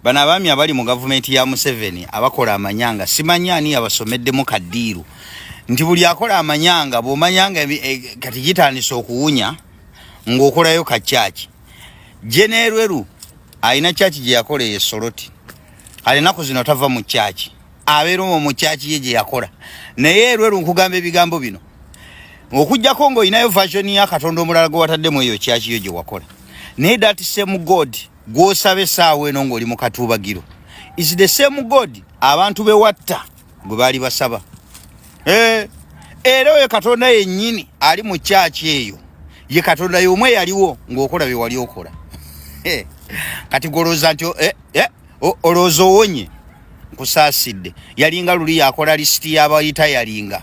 bana abami abali mu government ya Museveni abakola amanyanga simanyi ani abasomeddemu kaddiiru nti buli akola amanyanga bomanyanga kati gitandise okuwunya ng'okolayo ka church Jenerweru aina church gye yakola ye Soroti alinaku zino tava mu church abeera mu church ye gye yakola naye Rweru nkugamba ebigambo bino okujjako ngo inayo version ya Katonda omulala gwe wataddemu eyo church yo gye wakola naye that same God gwosabe saawe eno ng'oli mu katubagiro is the same God abantu bewatta gwe baali basaba era oyo Katonda yennyini ali mu church eyo ye Katonda y'omwe yaliwo ng'okola bye wali okola kati goloza nti olozo wonye kusaasidde yalinga luli yakola listi y'abayita yalinga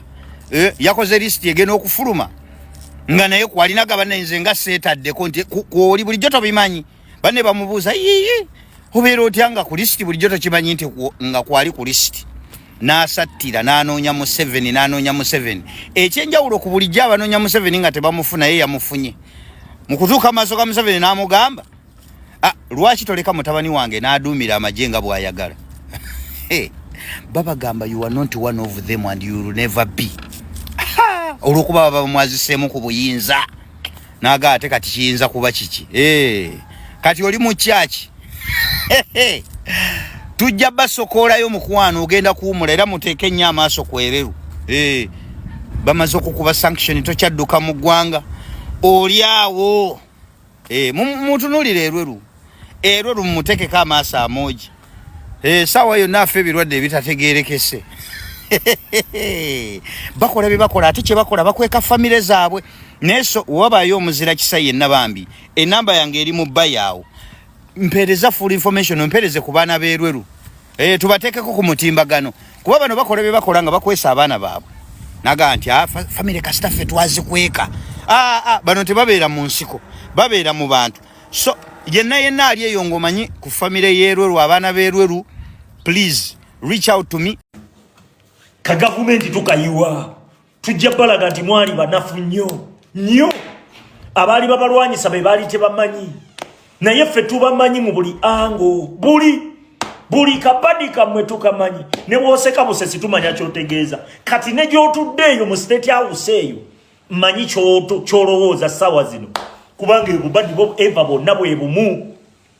yakoze listi egena okufuluma nga naye kwalina gabana nze nga seetaddeko nti kwoli bulijjo tobimanyi banne bamubuuza yiyi obeera otyanga ku listi bulijjo tokimanyi nti nga kwali ku listi n'asattira n'anoonya Museveni ekyenjawulo ku bulijjo abanoonya Museveni nga tebamufuna ye yamufunye mu kutuuka maaso ga Museveni n'amugamba lwaki toleka mutabani wange n'aduumira amagye nga bw'ayagala babagamba you are not one of them and you will never be olwokuba bamwaziseemu ku buyinza naga ate kati kiyinza kuba kiki kati oli mu church tujja basokoolayo mukwano ogenda kuwumula era muteeke nnyo amaaso kwereru bamaze okukuba sanction tokyadduka mu ggwanga oli awo mutunulire erweru mumutekeko amaaso amoogi sawa yonna affe ebirwadde ebitategeerekese bakola bye bakola ate kye bakola bakweka famire zaabwe neso wabayo omuzira kisa yenna bambi enamba yange eri mu bba yaawo mpereza full information mpereze ku baana b'erweru tubateekeko ku mutimbagano kuba bano bakola bye bakola nga bakwesa abaana baabwe naga nti famire kasitaffe twazikweka bano tebabeera mu nsiko babeera mu bantu so yenna ali eyo ng'omanyi ku famire y'erweru abaana b'erweru please reach out to me ka gavumenti tukayiwa tujja balaga nti mwali banafu nnyo abaali babalwanyisa be baali tebamanyi naye ffe tubamanyi mu buli ango buli kabadi kamwe tukamanyi ne wooseka busesi tumanya kyotegeeza kati ne gy'otudde eyo mu state house eyo mmanyi kyolowooza ssaawa zino kubanga ebubadi bwo eva bonna bwe bumu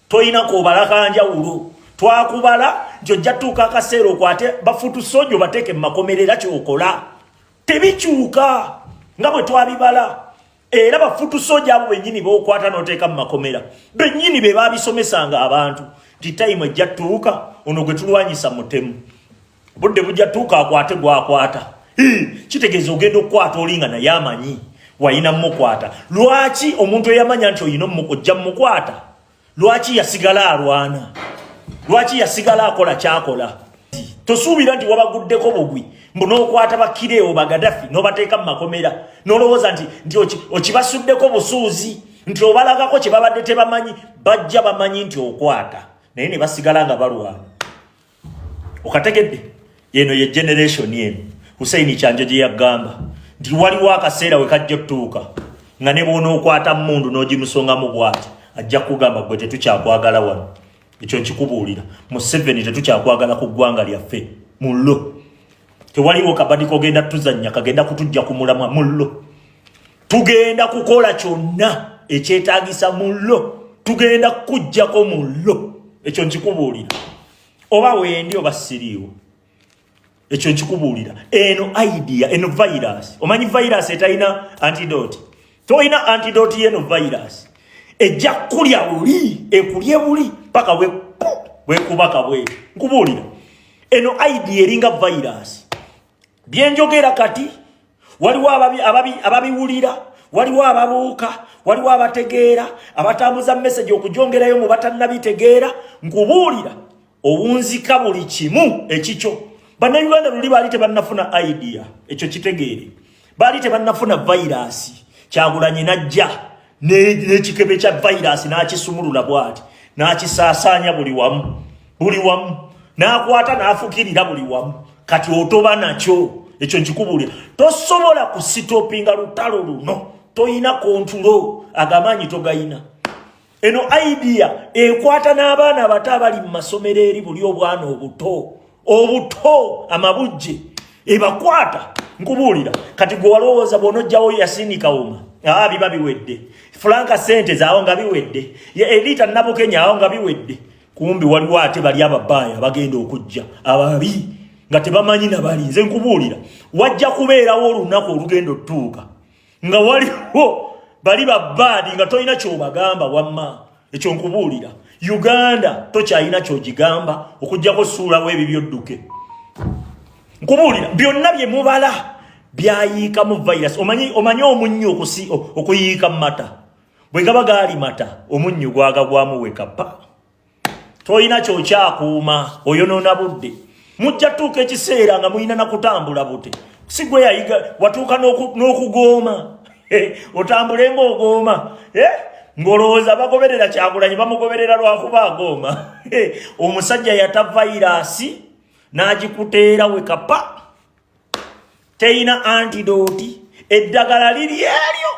toyinako obalaka njawulo twakubala nti ojja tuuka akaseera okwate bafutu sojjo bateeke mu makomerera kyokola tebikyuka nga bwe twabibala era bafutu sojja abo bennyini b'okwata n'oteeka mu makomera bennyini be baabisomesanga abantu nti tayimu ejja tuuka ono gwe tulwanyisa mutemu budde bujja tuuka akwate gwakwata kitegeeza ogenda okukwata olinga naye amanyi wayina mmukwata lwaki omuntu eyamanya nti oyina ojja mmukwata lwaki yasigala alwana lwaki yasigala akola kyakola tosuubira nti wabaguddeko bugwi mbu n'okwata bakireewo bagadafi n'obateeka mu makomera n'olowooza nti okibasuddeko busuuzi nti obalagako kye babadde tebamanyi bajja bamanyi nti okwata naye ne basigala nga balwana okategedde yeno ye generation yeno Hussein Kyanjo gye yagamba nti waliwo akaseera we kajja kutuuka nga ne bw'onookwata mmundu n'ogimusongamu bw'ati ajja kugamba gwe tetukyakwagala wano ekyo nkikubuulira Museveni tetukyakwagala ku ggwanga lyaffe mullo tewaliwo kabadi kogenda tuzannya kagenda kutujja ku mulamwa mullo tugenda kukola kyonna ekyetaagisa mullo tugenda kujjako mullo ekyo nkikubuulira oba wendi oba siriiwo ekyo nkikubuulira eno idea eno virus omanyi virus etalina antidote toyina antidote yeno virus ejja kulya buli ekulye buli paka wekubaka bwe nkubuulira eno idea eringa virus byenjogera kati waliwo ababiwulira waliwo ababuuka waliwo abategeera abatambuza message okujongerayo mu batannabitegeera nkubuulira obunzika buli kimu ekikyo bannayuganda luli baali tebannafuna idea ekyo kitegeere baali tebannafuna virus Kyagulanyi najja n'ekikebe kya virus n'akisumulula bw'ati n'akisaasaanya buli wamu n'akwata n'afukirira buli wamu kati otoba nakyo ekyo nkikubuulira tosobola kusitopinga lutalo luno toyina kontulo agamanyi togayina eno idea ekwata n'abaana abato abali mu masomero eri buli obwana obuto amabujje ebakwata nkubuulira kati gwe walowooza bw'onojjawo Yasini Kawuma biba biwedde Franka sente zaawo nga biwedde Elita Nabukenya awo nga biwedde kumbi waliwo ate bali ababaaya bagenda okujja ababi nga tebamanyi na bali nze nkubuulira wajja kubeerawo olunaku olugendo tuuka nga waliwo bali babbaadi nga tolina kyobagamba wamma ekyo nkubuulira Uganda tokyalina kyogigamba okujjako ssuulawo ebyo byodduke nkubuulira byonna bye mubala byayiika mu virus omanyi omunnyo okuyiika mu mata bwe gaba gaali mata omunnyo gwagagwamu wekapa tolina kyokyakuuma oyonoona budde mujja tuuka ekiseera nga mulina nakutambula bute si gwe yayiga watuuka n'okugooma otambule ng'ogooma ng'olowooza bagoberera Kyagulanyi bamugoberera lwakuba agooma omusajja yata vayirasi n'agikuteera wekapa teina antidote eddagala liri eryo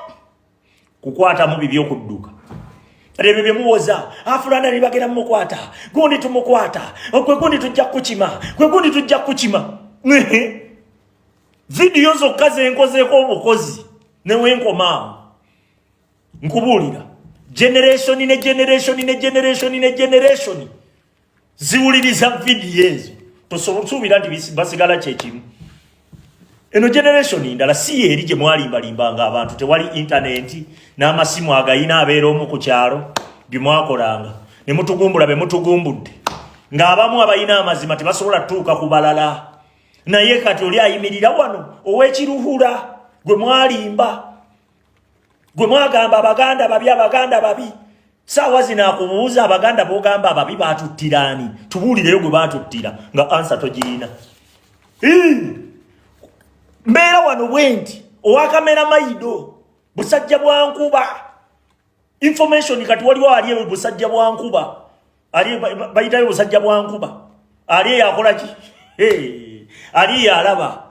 kukwatamu bibyokudduka ebyo bye muwoza afulana ne bagenda mukwata gundi tumukwata gwe gundi tujja kukima gwe gundi tujja kukima video zokka zenkozeeko obukozi newenkomaawo nkubuulira generation ziwuliriza video ezo tosuubira nti basigala kyekimu eno generation ndala si eri gye mwalimbalimbanga abantu tewali internet n'amasimu agayina abeera omu ku kyalo bye mwakolanga ne mutugumbula be mutugumbudde ng'abamu abayina amazima tebasobola tuuka ku balala naye kati oli ayimirira wano ow'ekiruhula gwe mwalimba gwe mwagamba abaganda babi saawa zino akubuuza abaganda b'ogamba ababi baatuttirani tubuulireyo gwe baatuttira nga ansa togirina mbeera wano bwenti owakamera maido busajja bwa nkuba information kati waliwo ali ewe busajja bwa nkuba ali bayitayo busajja bwa nkuba ali yakola ki ali yalaba